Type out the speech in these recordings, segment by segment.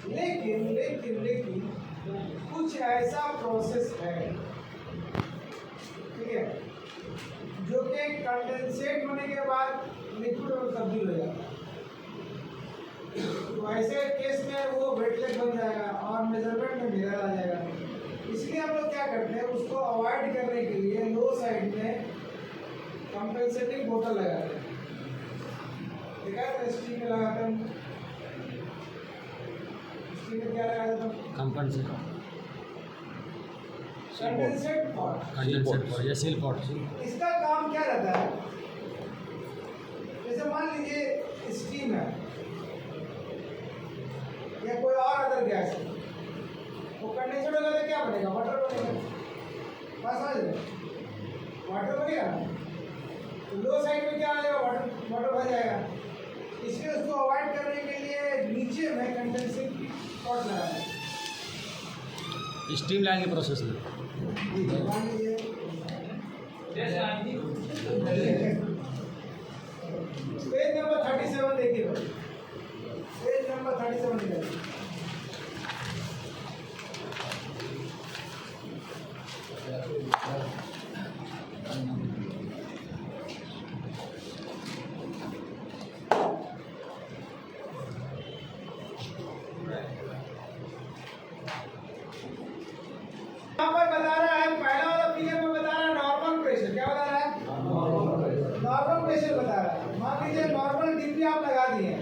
लेकिन लेकिन लेकिन कुछ ऐसा प्रोसेस है, ठीक है, जो कि कंडेंसेट होने के बाद लिक्विड में तब्दील हो जाता है। तो ऐसे केस में वो वेटलेट बन जाएगा और मेजरमेंट में मिरर आ जाएगा। इसलिए हम लोग क्या करते हैं, उसको अवॉइड करने के लिए लो साइड में कंपेंसेटिंग बोतल लगाते हैं। ठीक है, स्टीम में लगाते हैं, स्टीम में क्या लगाते हैं, कंडेंसेट पॉट या सील पॉट। इसका काम क्या रहता है, जैसे मान लीजिए स्टीम है या कोई और अदर गैस है, वो कंडेंसेट होगा तो क्या बनेगा, वाटर बनेगा। बात समझ रहे, वाटर बनेगा ना, तो लो साइड में क्या आ जाएगा, वाटर भर जाएगा। इसलिए उसको अवॉइड करने के लिए नीचे में कंडेंसिंग पॉट लगाना है। स्टीम लाइन के प्रोसेस में मान लीजिए पेज नंबर 37 देखिए, पेज नंबर 37 देखिए। यहाँ पर बता रहा है, पहला वाला फिगर में बता रहा है नॉर्मल प्रेशर। क्या बता रहा है, नॉर्मल प्रेशर बता रहा है। मान लीजिए नॉर्मल डिग्री आप लगा दिए,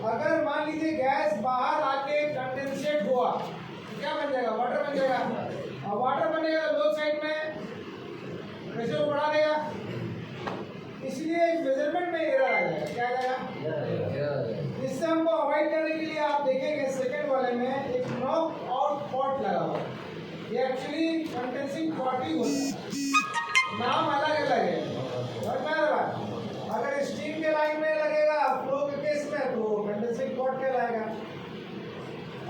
अगर मान लीजिए गैस बाहर आके कंडेंसेट हुआ तो क्या बन जाएगा, वाटर बन जाएगा। और वाटर बनेगा तो लो साइड में प्रेशर को बढ़ा देगा, इसलिए मेजरमेंट में एरर आ जाएगा। क्या आ जाएगा, इससे हमको अवॉइड करने के लिए आप देखेंगे सेकंड वाले में एक नॉक आउट पॉट लगा हुआ है। ये एक्चुअली कंडेंसिंग पॉट ही होता है, नाम अलग अलग है। समझ में आ रहा है, अगर स्टीम के लाइन में लगेगा फ्लो के केस में तो कंडेंसिंग पॉट कहलाएगा,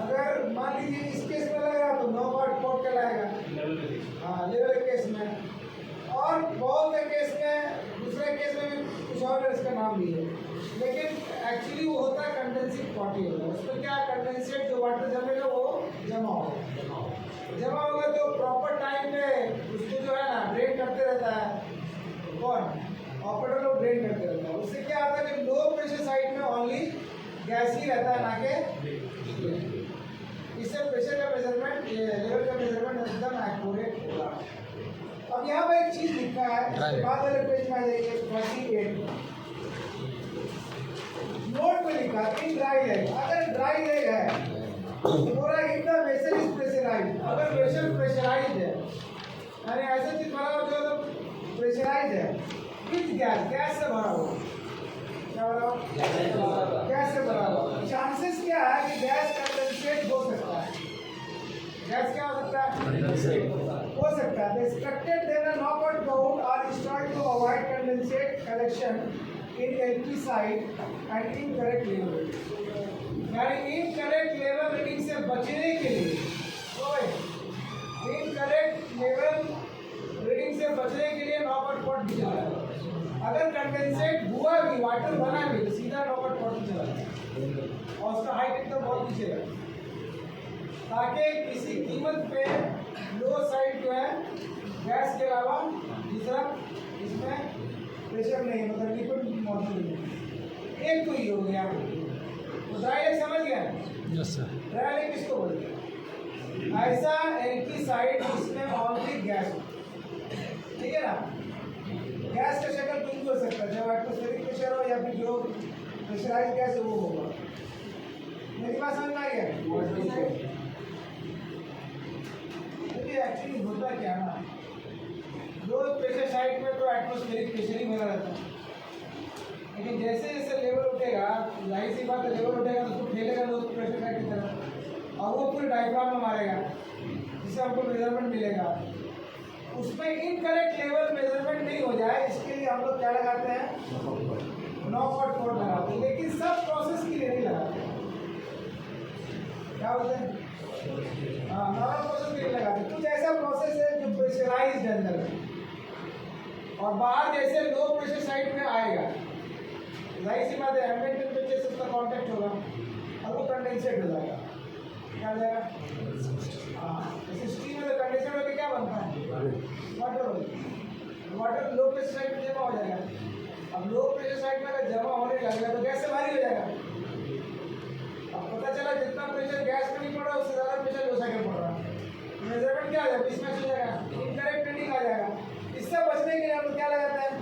अगर मान लीजिए इस केस में लगेगा तो नो आउट पॉट कहलाएगा। हाँ, लेवल के केस में, और बॉल के केस में, दूसरे केस में भी कुछ और इसका नाम भी है, लेकिन एक्चुअली वो होता है कंडेंसिंग पॉट ही होता है। उसमें क्या कंडेंसेट जो वाटर जमेगा वो जमा होगा तो प्रॉपर टाइम पे उसको जो है ना ड्रेन करते रहता है। कौन, ऑपरेटर लोग ड्रेन करते रहता है। उससे क्या आता है कि लो प्रेशर साइड में ओनली गैस ही रहता है, ना कि इससे प्रेशर का मेजरमेंट, लेवल का मेजरमेंट एकदम एक्यूरेट होगा। अब यहाँ पर एक चीज लिखा है, इसके बाद वाले पेज में आ जाइए 28 नोट में लिखा है इन ड्राई लेग। अगर ड्राई लेग है पूरा इतना वेसल इज प्रेशराइज्ड, अगर वेसल प्रेशराइज्ड है यानी ऐसा चीज भरा हुआ जो प्रेशराइज्ड है विद गैस से भरा हुआ, क्या भरा हुआ, गैस से भरा हुआ, चांसेस क्या है कि गैस कंडेंसेट हो सकता है। गैस क्या हो सकता है, हो सकता है। Expected then knock out bound are start to avoid condensate collection in एल्की साइड एंड इनकरेक्ट लेवल, यानी इनकरेक्ट लेवल रीडिंग से बचने के लिए, इनकरेक्ट लेवल रीडिंग से बचने के लिए नॉक आउट पॉट भी चला है। अगर कंडेंसेट हुआ भी, वाटर बना भी, तो सीधा नॉक आउट पॉट चला है और उसका हाइट एकदम बहुत पीछे है, ताकि किसी कीमत पे लो साइड जो है गैस के अलावा दूसरा इसमें प्रेशर नहीं, मतलब लिक्विड मौजूद नहीं। एक तो ये हो गया, तो ड्राई लेग समझ गया। Yes sir. ड्राई लेग किसको बोलते हैं, ऐसा एल्की साइड जिसमें ऑलरेडी गैस हो, ठीक है ना। गैस का शक्ल कुछ भी हो सकता है, जब एटमॉस्फेरिक प्रेशर हो या फिर जो प्रेशराइज गैस है वो होगा। मेरी बात समझ में आई है। एक्चुअली होता क्या ना, लो प्रेशर साइड में तो एटमॉस्फेरिक प्रेशर ही बना रहता है, लेकिन जैसे जैसे लेवल उठेगा, जाहिर सी बात है लेवल उठेगा तो उसको ठेलेगा लो प्रेशर साइड की तरफ और वो पूरे डायफ्राम में मारेगा, जिससे हमको मेजरमेंट मिलेगा। उसमें इनकरेक्ट लेवल मेजरमेंट नहीं हो जाए, इसके लिए हम लोग क्या लगाते हैं, नॉक आउट पॉट लगाते हैं, लेकिन सब प्रोसेस के लिए नहीं लगाते। क्या बोलते हैं, हाँ, नॉर्मल प्रोसेस के लिए लगाते हैं। कुछ ऐसा प्रोसेस है जो प्रेशराइज्ड है अंदर में, और बाहर जैसे लो प्रेशर साइड में आएगा, जाहिर सी बात है एम्बिएंट टेम्परेचर से उसका कांटेक्ट होगा और वो कंडेंसेट हो जाएगा। क्या हो जाएगा? हाँ, जैसे स्टीम में तो कंडेंसर होकर क्या बनता है? Water. Water low pressure side में जमा हो जाएगा। अब लो प्रेशर साइड में अगर जमा होने लगेगा तो गैस से भारी हो जाएगा। अब पता चला जितना प्रेशर गैस में नहीं पड़ रहा उससे ज़्यादा प्रेशर लोसा के पड़ रहा है। मेजरमेंट क्या आ जाएगा? मिसमैच हो जाएगा, इनकरेक्ट रीडिंग आ जाएगा। इससे बचने के लिए हम लोग क्या लगाते हैं?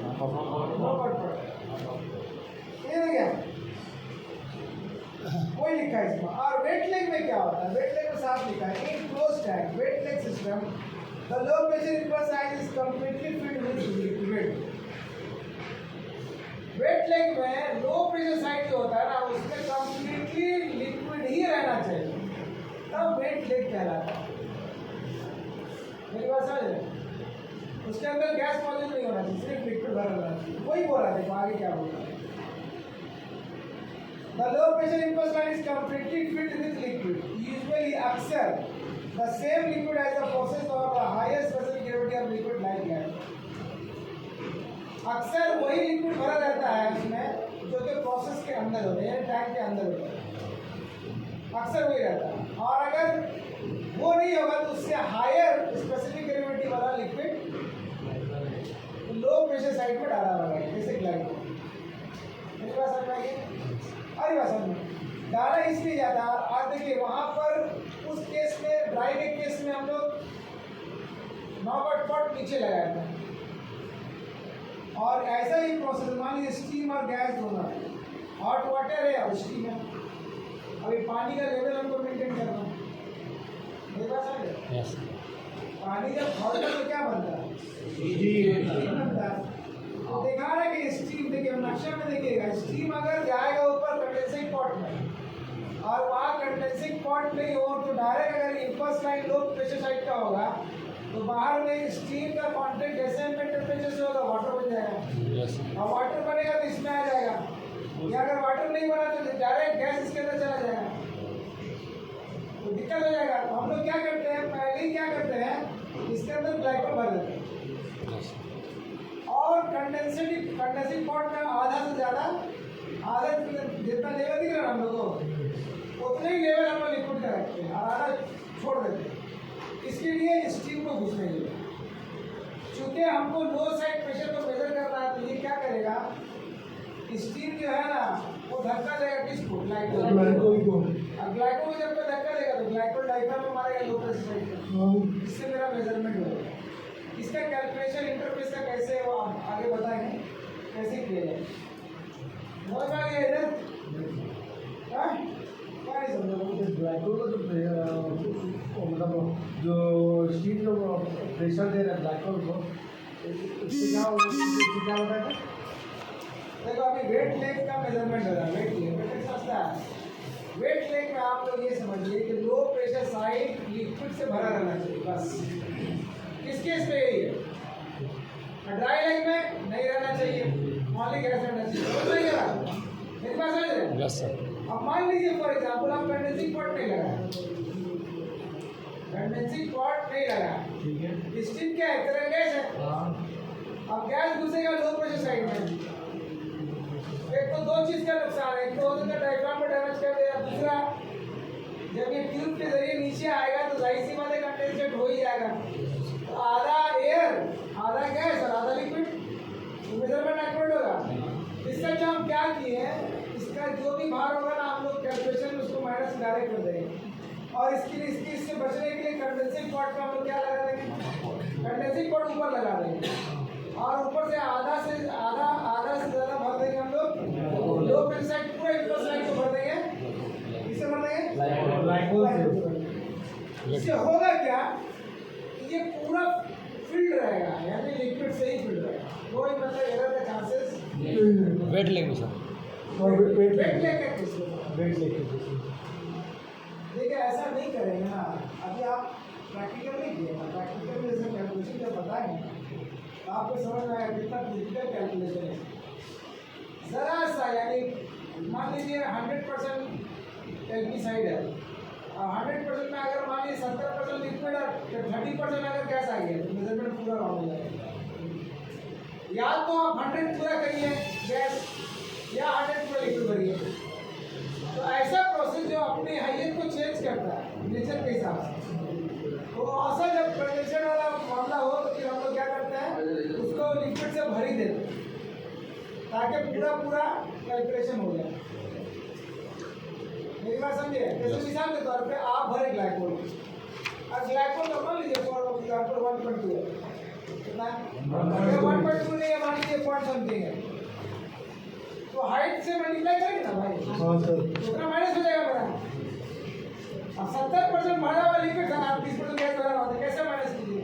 ये देखिए कोई लिखा है इसमें। और वेट लेग में क्या होता है? वेट लेग में साफ लिखा है in close tank wet leg system the low pressure input side is completely filled with liquid. Wet leg में लो प्रेशर साइड जो होता है ना उसमें कंप्लीटली लिक्विड ही रहना चाहिए, तब वेट लेग कहलाता है। मेरी बात समझ रहे? उसके अंदर गैस मौजूद नहीं होना चाहिए, सिर्फ लिक्विड भरा रहना चाहिए। वही बोल रहा देखो आगे क्या बोल रहा है। The low pressure impulse line is completely filled with liquid, usually अक्सर the same liquid as the process or the highest specific gravity of liquid like gas। अक्सर वही लिक्विड भरा रहता है उसमें जो कि प्रोसेस के अंदर होते हैं, टैंक के अंदर होते हैं, अक्सर वही रहता है। और अगर वो नहीं होगा तो उससे हायर स्पेसिफिक ग्रेविटी वाला लिक्विड लो प्रेशर साइड में डाला होगा, जैसे ग्लाइकोल। मेरी बात समझ में आई? अरे बात समझ में डाला इसलिए जाता है। और देखिए वहाँ पर उस केस में ड्राई के केस में हम लोग नॉकआउट पॉट नीचे लगाए थे। और ऐसा ही प्रोसेस मान लीजिए स्टीम और गैस दोनों है, हॉट वाटर है और स्टीम है। अभी पानी का लेवल हमको मेंटेन करना है। मेरे पास आ गया पानी जब हॉट है तो क्या बनता है? स्टीम बनता है। तो देखा रहा है कि स्टीम, देखिए नक्शे में देखिएगा, स्टीम अगर जाएगा ऊपर कंडेंसिंग पॉट में और वहाँ कंडेंसिंग पॉट नहीं हो तो डायरेक्ट अगर impulse line low pressure side का होगा तो बाहर में स्टीम का कॉन्टेक्ट जैसे एम्बिएंट टेम्परेचर से होगा वाटर बन जाएगा। और वाटर बनेगा तो इसमें आ जाएगा, या अगर वाटर नहीं बना तो डायरेक्ट गैस इसके अंदर चला जाएगा, तो दिक्कत हो जाएगा। तो हम लोग क्या करते हैं, पहले ही क्या करते हैं, इसके अंदर ग्लाइकोल भर देते हैं और कंडेंसिंग पॉट में आधा से ज़्यादा, आधा जितना लेवल दिख रहा है हम लोग को उतने ही लेवल हम लोग लिक्विड का रखते हैं और आधा छोड़ देते हैं। इसके लिए स्टीम को घुसने के लिए, चूँकि हमको लो साइड प्रेशर को मेजर करना है तो ये क्या करेगा, स्टीम जो है ना वो धक्का देगा किसको? ग्लाइकोल को। अब ग्लाइकोल को जब कोई धक्का देगा तो ग्लाइकोल डायफ्राम में मारेगा लो प्रेशर साइड पर, इससे मेरा मेजरमेंट होगा। इसका कैलकुलेशन इंटरफेस का कैसे वो आगे बताएंगे कैसे किया जाए। समझ में आ गया इधर? क्या नहीं समझा? ग्लाइकोल को तो मतलब जो स्टीम जो प्रेशर दे रहा है ग्लाइकोल को, इससे क्या होता है? देखो अभी वेट लेग का मेजरमेंट हो रहा है। वेट लेग सस्ता है। वेट लेग में आप लोग ये समझिए कि लो प्रेशर साइड लिक्विड से भरा रहना चाहिए बस। किस केस पे यही है? ड्राई लेग में नहीं रहना चाहिए, मौलिक गैस रहना चाहिए। समझ में आ रहा? मेरी बात समझ रहे हैं? Yes sir. अब मान लीजिए फॉर एग्जाम्पल आप कंडेंसिंग पॉट नहीं लगाया, कंडेंसिंग पॉट नहीं लगाया, ठीक है, स्टीम क्या है? तरह गैस है। अब गैस घुसेगा लो प्रेशर साइड में, एक तो दो चीज का नुकसान है, एक तो होता है डायफ्राम में डैमेज कर देगा, दूसरा जब ये ट्यूब के जरिए नीचे आएगा तो जाहिर सी बात है कंडेंसेट हो ही जाएगा। तो आधा एयर, आधा गैस और आधा लिक्विड, तो मेजरमेंट एक्यूरेट होगा। इसका जो हम क्या किए हैं, इसका जो भी भार होगा ना हम लोग कैलकुलेशन में उसको माइनस डायरेक्ट कर देंगे। और इससे बचने के लिए कंडेंसिंग पॉट में हम लोग क्या लगा देंगे, कंडेंसिंग पॉट ऊपर लगा देंगे और ऊपर से आधा से ज़्यादा भर देंगे हम लोग लो प्रेशर साइड, पूरा इम्पल्स लाइन को भर देंगे। इससे भर देंगे। इससे होगा क्या, ये पूरा फिल्ड रहेगा, यानी लिक्विड से ही फिल्ड रहेगा, कोई मतलब एरर का चांसेस वेट लेग में सर, वेट लेग का केस में वेट लेग देखिए ऐसा नहीं करेंगे ना। अभी आप प्रैक्टिकल नहीं किए ना, प्रैक्टिकल में जैसे कैलकुलेशन जब बताएंगे तो आपको समझ में आएगा कितना फिजिकल कैलकुलेशन है। ज़रा सा यानी मान लीजिए 100% एलपी साइड है और 100% में अगर मान लीजिए 70% लिक्विड और 30% अगर गैस आ गया तो मेजरमेंट पूरा रॉन्ग हो जाएगा। या तो आप 100 पूरा करिए गैस या 100 पूरा लिक्विड भरिए। तो ऐसा प्रोसेस जो अपने हैसियत को चेंज करता है नेचर के हिसाब से। तो ऐसा जब कंडेंसर वाला मामला हो तो फिर हम लोग क्या करते हैं, उसको लिक्विड से भर ही देते हैं ताकि पूरा कैलकुलेशन हो जाए। मेरी बात समझे? जैसे मिसाल के तौर पे आप भरे ग्लाइकोल, और ग्लाइकोल का मान लीजिए फॉर एग्जाम्पल 1.2 है, कितना 1.2 नहीं है, मान लीजिए पॉइंट समथिंग है, तो हाइट से मल्टीप्लाई करेंगे ना भाई, हाँ सर, तो उतना माइनस हो जाएगा मेरा। अब 70% भरा हुआ लिक्विड था, आप 30% गैस भरा हुआ था, कैसे माइनस कीजिए?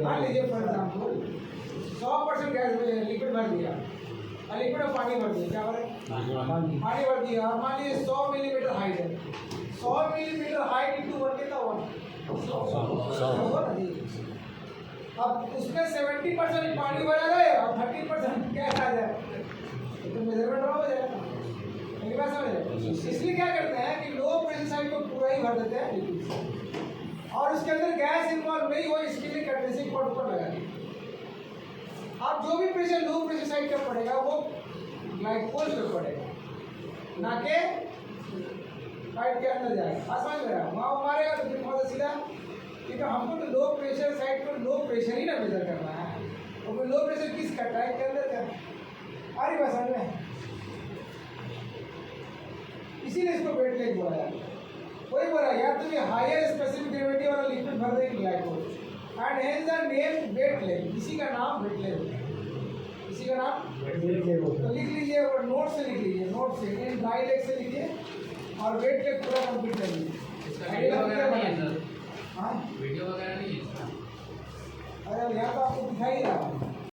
मान लीजिए फॉर एग्जाम्पल 100% गैस लिक्विड भर दिया और लिक्विड में पानी भर दिया, क्या भरे? पानी भर दिया। और मान लीजिए 100 मिलीमीटर हाइट है, 100 मिलीमीटर हाइट इंटू 1 कितना हुआ? 100। अब उसमें 70% पानी भरा जाए और 30% गैस आ जाए तो मेजरमेंट रॉन्ग हो जाएगा। मेरी बात समझ? इसलिए क्या करते हैं कि लो प्रेशर साइड को पूरा ही भर देते हैं लिक्विड से, और उसके अंदर गैस इन्वॉल्व नहीं हो इसके लिए कंडेंसिंग पॉट ऊपर लगा दिए। अब जो भी प्रेशर लो प्रेशर साइड का पड़ेगा वो ग्लाइकोल पे पड़ेगा, ना कि पाइप के अंदर जाएगा। आसमान में रहा वहाँ मारेगा तो फिर बहुत सीधा, क्योंकि हमको तो लो प्रेशर साइड पर लो प्रेशर ही ना मेजर करना है, तो फिर लो प्रेशर किस का टाइप के अंदर का आ रही बात समझ में? इसीलिए इसको वेट लेग बोला जाता है। कोई बोला या तो ये हायर स्पेसिफिक ग्रेविटी वाला लिक्विड भर देंगे glycol, and hence the name wet leg, इसी का नाम वेट लेग होता है। इसी का नाम तो लिख लीजिए, और नोट से लिख लीजिए, नोट से इन ड्राई लेग से लिखिए और वेट लेग पूरा कंप्लीट कर लीजिए। इसका वीडियो वगैरह नहीं है सर? हाँ वीडियो वगैरह नहीं है इसका? अरे यहाँ तो आपको दिखाई रहा है।